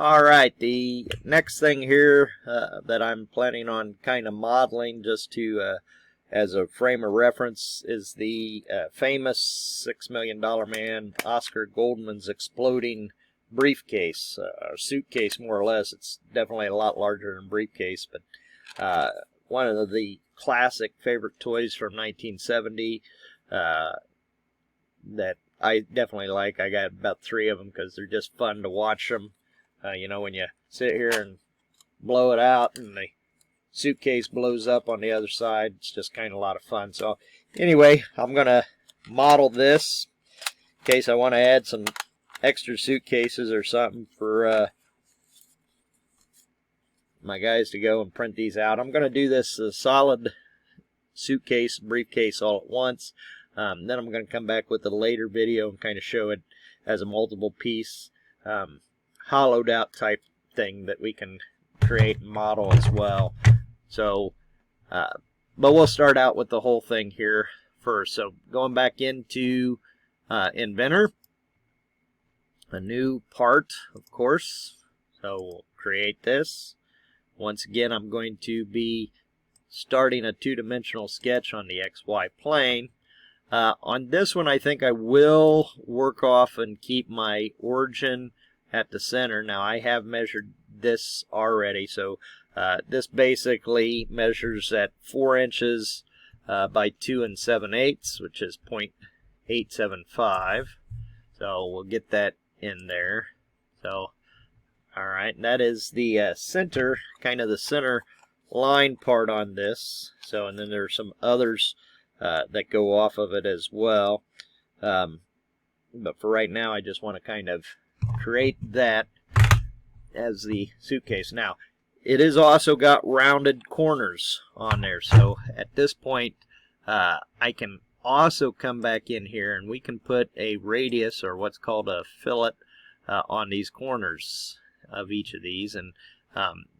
Alright, the next thing here that I'm planning on kind of modeling just to as a frame of reference is the famous $6 million man Oscar Goldman's exploding briefcase, or suitcase more or less. It's definitely a lot larger than briefcase, but one of the classic favorite toys from 1970 that I definitely like. I got about 3 of them because they're just fun to watch them. You know, when you sit here and blow it out and the suitcase blows up on the other side, it's just kind of a lot of fun. So anyway, I'm going to model this in case I want to add some extra suitcases or something for my guys to go and print these out. I'm going to do this solid suitcase, briefcase all at once. Then I'm going to come back with a later video and kind of show it as a multiple piece hollowed out type thing that we can create and model as well. So but we'll start out with the whole thing here first. So going back into Inventor, a new part, of course. So we'll create this. Once again, I'm going to be starting a two-dimensional sketch on the XY plane. On this one, I think I will work off and keep my origin at the center. Now, I have measured this already, so this basically measures at 4 inches by 2 7/8, which is 0.875. So we'll get that in there. So, alright, that is the center, kind of the center line part on this. So, and then there are some others that go off of it as well. But for right now, I just want to kind of create that as the suitcase. Now, it has also got rounded corners on there. So at this point, I can also come back in here and we can put a radius, or what's called a fillet, on these corners of each of these. And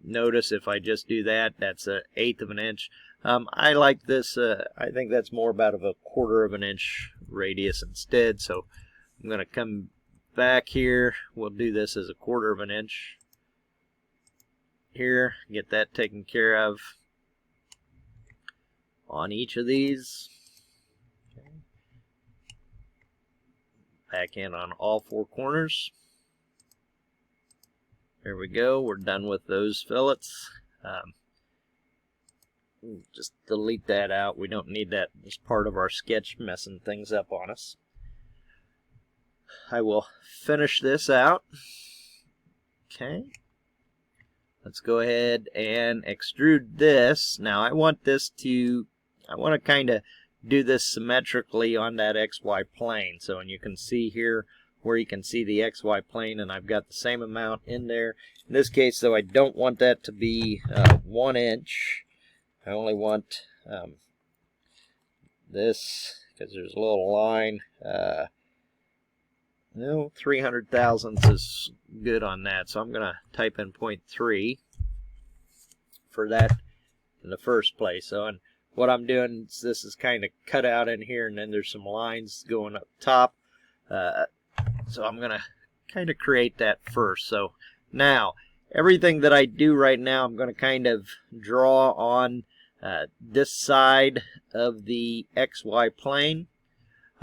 notice if I just do that, that's 1/8 of an inch. I like this. I think that's more about of a 1/4 of an inch radius instead. So I'm going to come back here. We'll do this as 1/4 of an inch here. Get that taken care of on each of these. Okay. Back in on all 4 corners. There we go. We're done with those fillets. Just delete that out. We don't need that as part of our sketch messing things up on us. I will finish this out. Okay. Let's go ahead and extrude this. Now I want to kind of do this symmetrically on that XY plane. So, and you can see here where you can see the XY plane, and I've got the same amount in there. In this case, though, I don't want that to be 1 inch. I only want this, because there's a little line. No, 300 thousandths is good on that. So I'm going to type in 0.3 for that in the first place. So, and what I'm doing is this is kind of cut out in here, and then there's some lines going up top. So I'm going to kind of create that first. So now, everything that I do right now, I'm going to kind of draw on this side of the XY plane.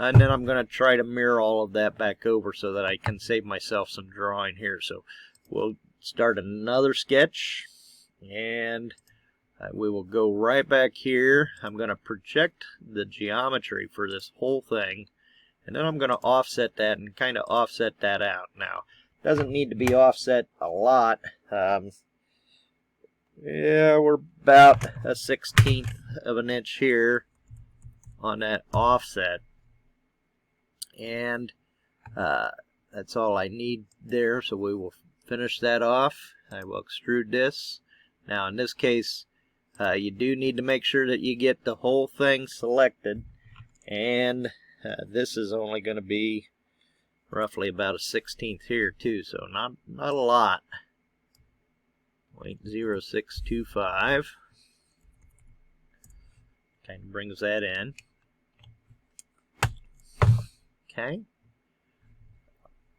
And then I'm going to try to mirror all of that back over so that I can save myself some drawing here. So we'll start another sketch. And we will go right back here. I'm going to project the geometry for this whole thing. And then I'm going to offset that and kind of offset that out. Now, it doesn't need to be offset a lot. Yeah, we're about 1/16 of an inch here on that offset. And that's all I need there. So we will finish that off. I will extrude this. Now, in this case, you do need to make sure that you get the whole thing selected. And this is only going to be roughly about 1/16 here too, so not a lot. 0.0625. Kind of brings that in. Okay.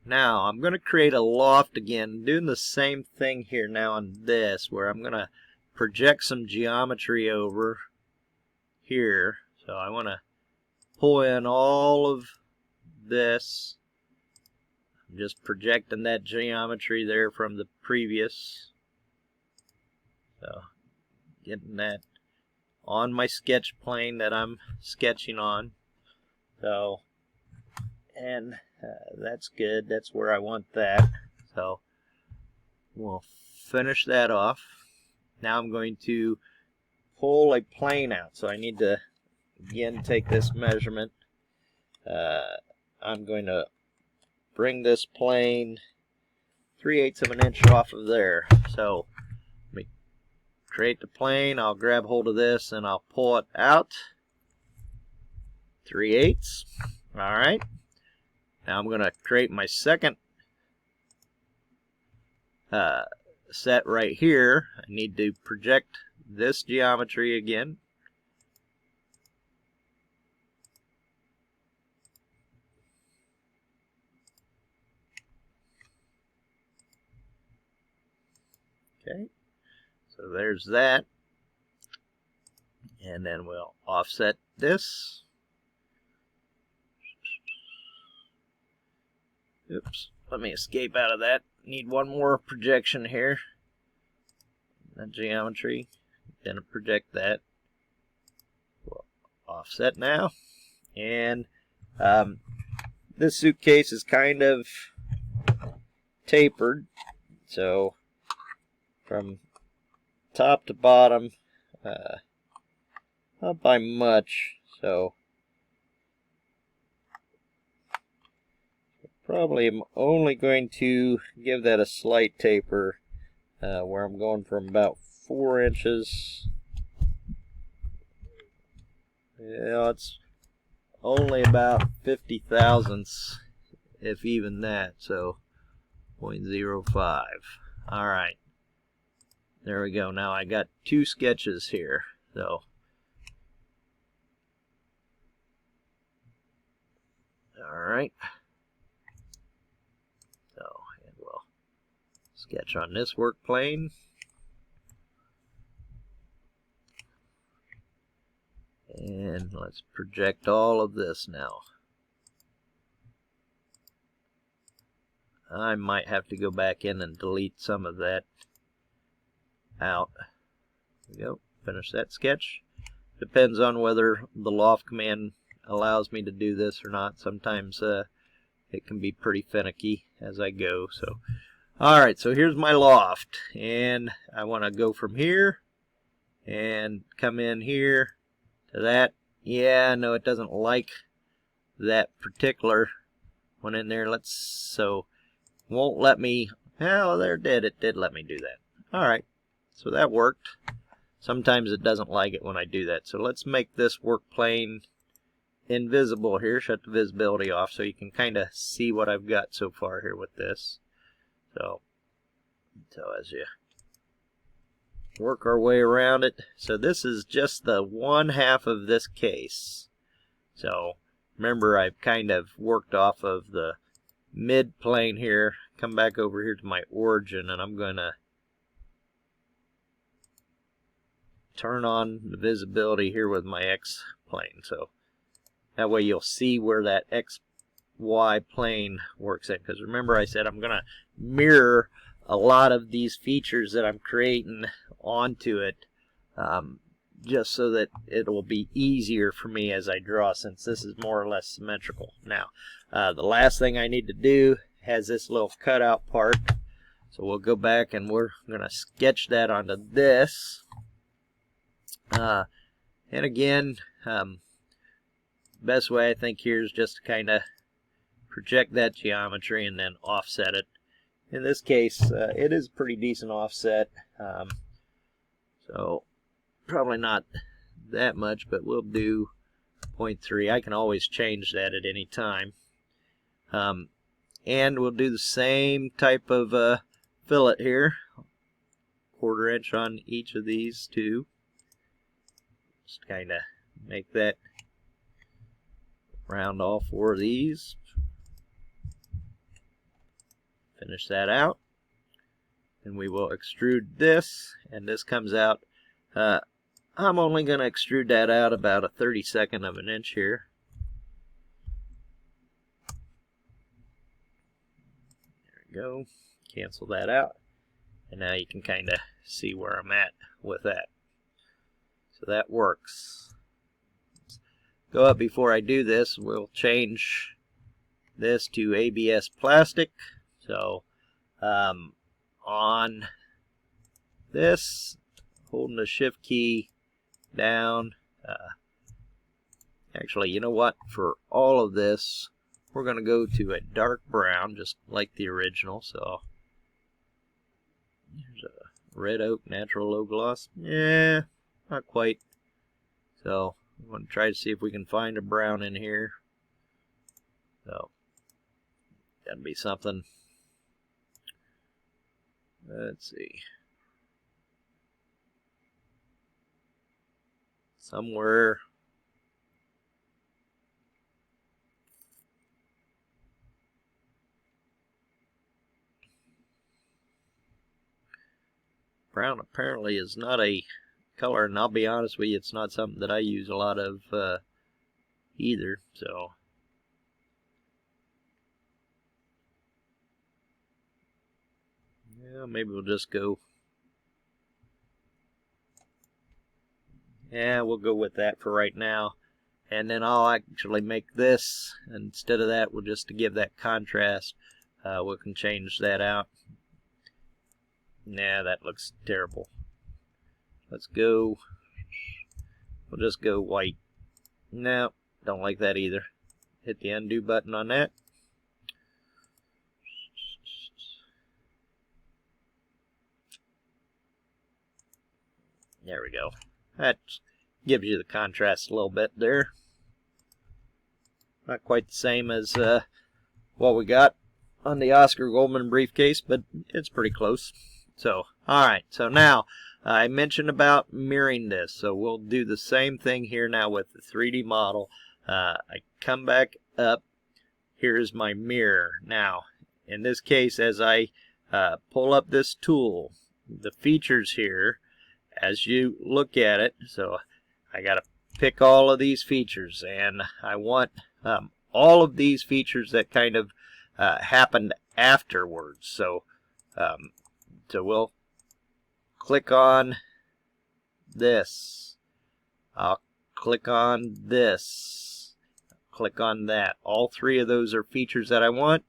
now I'm going to create a loft again, doing the same thing here now on this, where I'm going to project some geometry over here. So I want to pull in all of this. I'm just projecting that geometry there from the previous. So getting that on my sketch plane that I'm sketching on. So, and that's good. That's where I want that. So we'll finish that off. Now I'm going to pull a plane out. So I need to again take this measurement. I'm going to bring this plane 3/8 of an inch off of there. So let me create the plane. I'll grab hold of this and I'll pull it out 3/8. Alright. Now I'm going to create my second set right here. I need to project this geometry again. Okay, so there's that. And then we'll offset this. Oops, let me escape out of that. Need one more projection here. That geometry. Then project that. We'll offset now. And this suitcase is kind of tapered. So from top to bottom, not by much. So probably am only going to give that a slight taper, where I'm going from about 4 inches. Yeah, it's only about 50 thousandths, if even that. So 0.05. Alright. There we go. Now I got 2 sketches here. So alright. So, and we'll sketch on this work plane. And let's project all of this now. I might have to go back in and delete some of that out. There we go. Finish that sketch. Depends on whether the loft command allows me to do this or not. Sometimes it can be pretty finicky as I go. So, alright, so here's my loft. And I want to go from here and come in here to that. Yeah, no, it doesn't like that particular one in there. So won't let me. Oh, there it did. It did let me do that. Alright, so that worked. Sometimes it doesn't like it when I do that. So let's make this work plane invisible here. Shut the visibility off so you can kind of see what I've got so far here with this. So as you work our way around it. So this is just the 1/2 of this case. So remember, I've kind of worked off of the mid plane here. Come back over here to my origin, and I'm going to turn on the visibility here with my X plane. So that way you'll see where that XY plane works in. Because remember, I said I'm going to mirror a lot of these features that I'm creating onto it, just so that it will be easier for me as I draw, since this is more or less symmetrical. Now, the last thing I need to do has this little cutout part. So we'll go back and we're going to sketch that onto this. And again, best way I think here is just to kind of project that geometry and then offset it. In this case, it is a pretty decent offset, so probably not that much, but we'll do 0.3. I can always change that at any time. And we'll do the same type of fillet here, 1/4 inch on each of these two. Just kind of make that around all 4 of these. Finish that out. And we will extrude this, and this comes out. I'm only going to extrude that out about a 32nd of an inch here. There we go. Cancel that out. And now you can kind of see where I'm at with that. So that works. Go up before I do this. We'll change this to ABS plastic. So on this, holding the shift key down. Actually, you know what? For all of this, we're going to go to a dark brown, just like the original. So here's a red oak natural low gloss. Yeah, not quite. So I'm going to try to see if we can find a brown in here. So gotta be something. Let's see. Somewhere. Brown apparently is not a color, and I'll be honest with you, it's not something that I use a lot of either. So yeah, maybe we'll just go. Yeah, we'll go with that for right now. And then I'll actually make this, instead of that, we'll just to give that contrast, we can change that out. Nah, that looks terrible. Let's go. We'll just go white. No, don't like that either. Hit the undo button on that. There we go. That gives you the contrast a little bit there. Not quite the same as what we got on the Oscar Goldman briefcase, but it's pretty close. So, alright, so now I mentioned about mirroring this, so we'll do the same thing here now with the 3D model. I come back up, here's my mirror. Now, in this case, as I pull up this tool, the features here, as you look at it, so I got to pick all of these features, and I want all of these features that kind of happened afterwards. So so we'll click on this. I'll click on this. Click on that. All three of those are features that I want.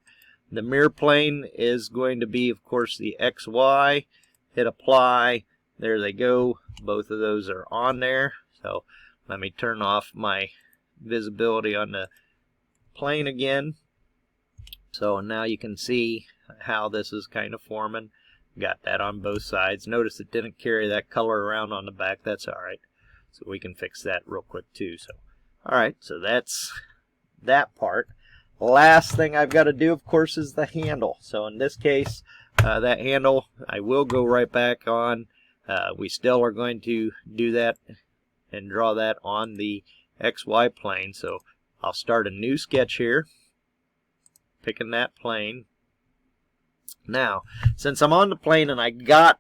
The mirror plane is going to be, of course, the XY. Hit apply. There they go. Both of those are on there. So let me turn off my visibility on the plane again. So now you can see how this is kind of forming. Got that on both sides. Notice it didn't carry that color around on the back. That's alright. So we can fix that real quick too. So alright, so that's that part. Last thing I've got to do, of course, is the handle. So in this case, that handle I will go right back on. We still are going to do that and draw that on the XY plane. So I'll start a new sketch here, picking that plane. Now, since I'm on the plane and I got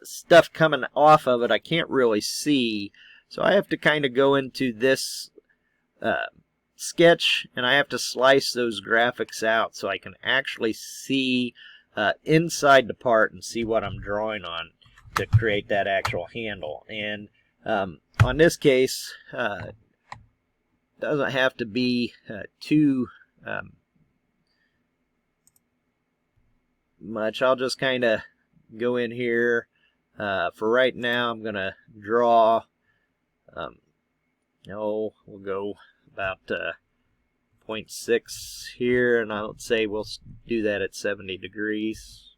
stuff coming off of it, I can't really see. So I have to kind of go into this sketch, and I have to slice those graphics out so I can actually see inside the part and see what I'm drawing on to create that actual handle. And on this case, doesn't have to be too much. I'll just kind of go in here. For right now, I'm going to draw, we'll go about 0.6 here, and I'll say we'll do that at 70 degrees.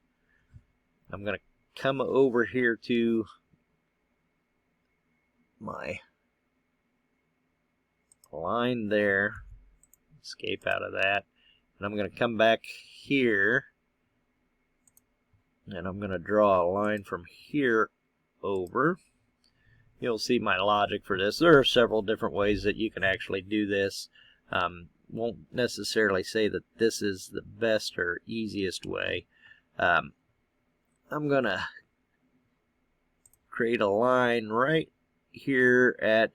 I'm going to come over here to my line there, escape out of that, and I'm going to come back here, and I'm going to draw a line from here over. You'll see my logic for this. There are several different ways that you can actually do this. won't necessarily say that this is the best or easiest way. I'm going to create a line right here at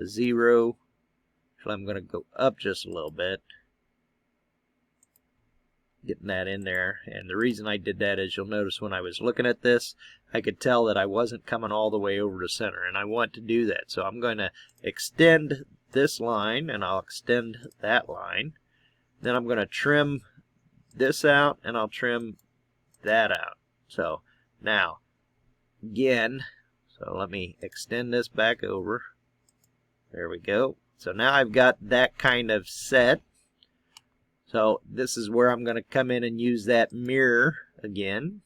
0. Actually, I'm going to go up just a little bit, getting that in there. And the reason I did that is, you'll notice when I was looking at this, I could tell that I wasn't coming all the way over to center, and I want to do that. So I'm going to extend this line, and I'll extend that line. Then I'm going to trim this out, and I'll trim that out. So now, again, so let me extend this back over. There we go. So now I've got that kind of set. So this is where I'm going to come in and use that mirror again.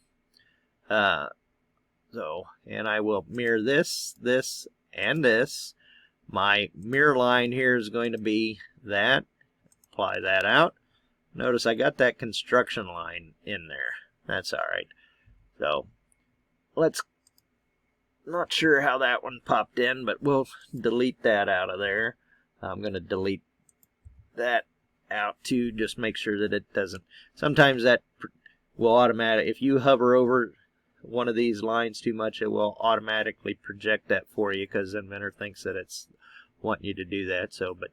And I will mirror this, this, and this. My mirror line here is going to be that. Apply that out. Notice I got that construction line in there. That's alright. So let's, not sure how that one popped in, but we'll delete that out of there. I'm going to delete that out too, just make sure that it doesn't. Sometimes that will automatically, if you hover over one of these lines too much, it will automatically project that for you, because Inventor thinks that it's wanting you to do that. So, but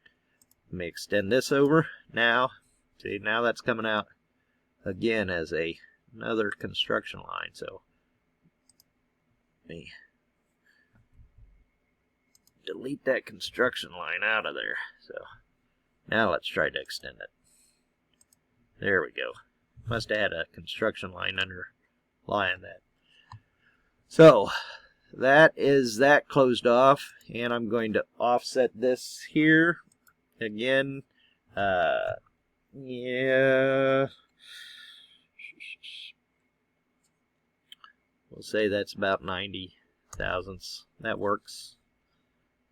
let me extend this over. Now, see, now that's coming out again as another construction line. So let me delete that construction line out of there. So now let's try to extend it. There we go. Must have had a construction line underlying that. So that is that closed off, and I'm going to offset this here again. Yeah, we'll say that's about 90 thousandths. That works.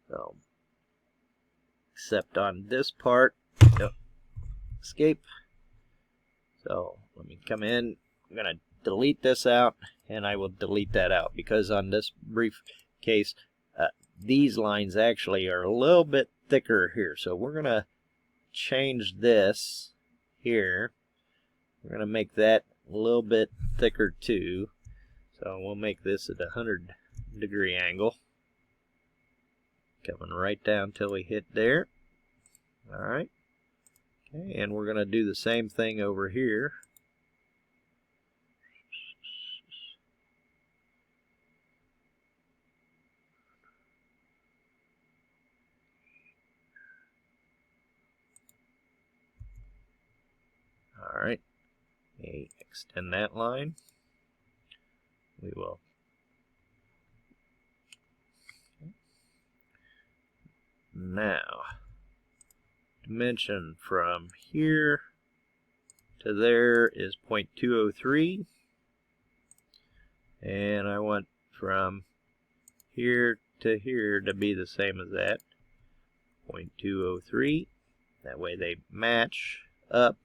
So except on this part, escape. So let me come in. I'm going to delete this out, and I will delete that out, because on this briefcase, these lines actually are a little bit thicker here. So we're going to change this here. We're going to make that a little bit thicker too. So we'll make this at a 100-degree angle. Coming right down till we hit there. Alright. Okay, and we're going to do the same thing over here. Alright. Extend that line. We will. Now, dimension from here to there is 0.203, and I want from here to here to be the same as that, 0.203. That way they match up.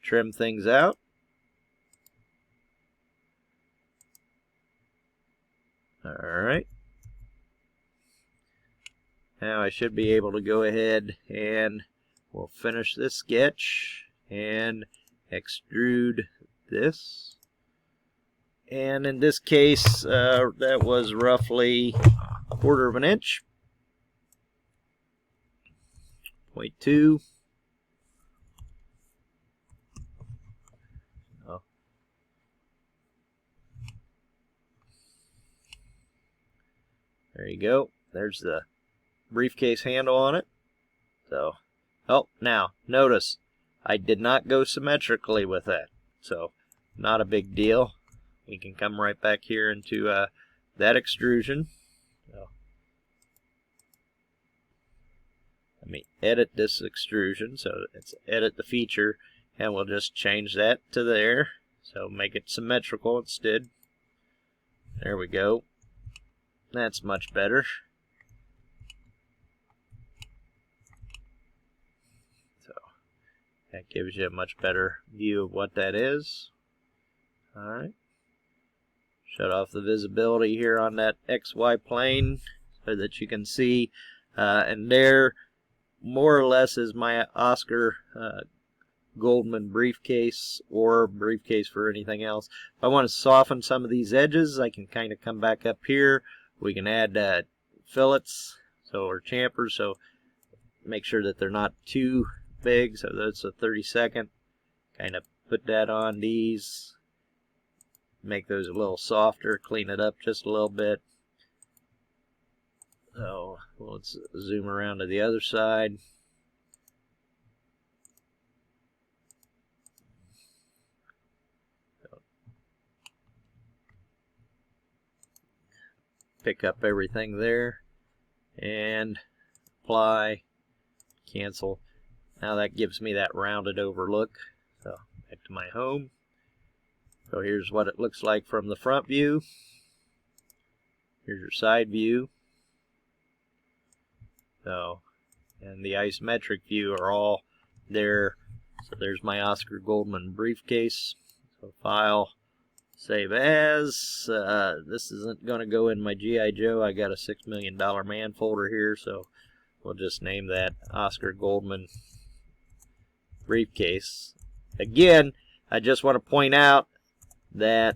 Trim things out. Alright. Now I should be able to go ahead and we'll finish this sketch and extrude this. And in this case, that was roughly 1/4 of an inch. 0.2. There you go. There's the briefcase handle on it. So, oh, now notice I did not go symmetrically with that. So, not a big deal. We can come right back here into that extrusion. So, let me edit this extrusion. So, let's edit the feature, and we'll just change that to there. So, make it symmetrical instead. There we go. That's much better. So that gives you a much better view of what that is. Alright. Shut off the visibility here on that XY plane so that you can see. And there, more or less is my Oscar Goldman briefcase, or briefcase for anything else. If I want to soften some of these edges, I can kind of come back up here. We can add fillets, or champers, so make sure that they're not too big. So that's a 32nd. Kind of put that on these, make those a little softer, clean it up just a little bit. So let's zoom around to the other side. Pick up everything there and apply, cancel. Now that gives me that rounded over look. So back to my home. So here's what it looks like from the front view. Here's your side view. So, and the isometric view are all there. So there's my Oscar Goldman briefcase. So file, save as. This isn't going to go in my G.I. Joe. I got a $6 Million Man folder here, so we'll just name that Oscar Goldman briefcase. Again, I just want to point out that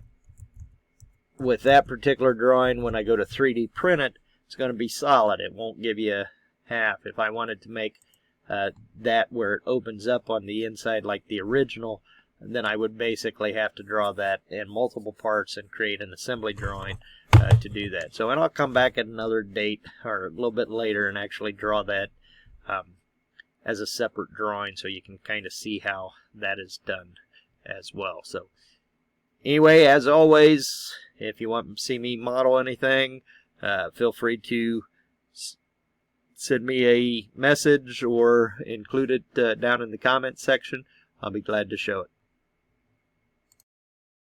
with that particular drawing, when I go to 3D print it, it's going to be solid. It won't give you half. If I wanted to make that where it opens up on the inside like the original, then I would basically have to draw that in multiple parts and create an assembly drawing to do that. So, and I'll come back at another date or a little bit later and actually draw that as a separate drawing, so you can kind of see how that is done as well. So anyway, as always, if you want to see me model anything, feel free to send me a message or include it down in the comment section. I'll be glad to show it.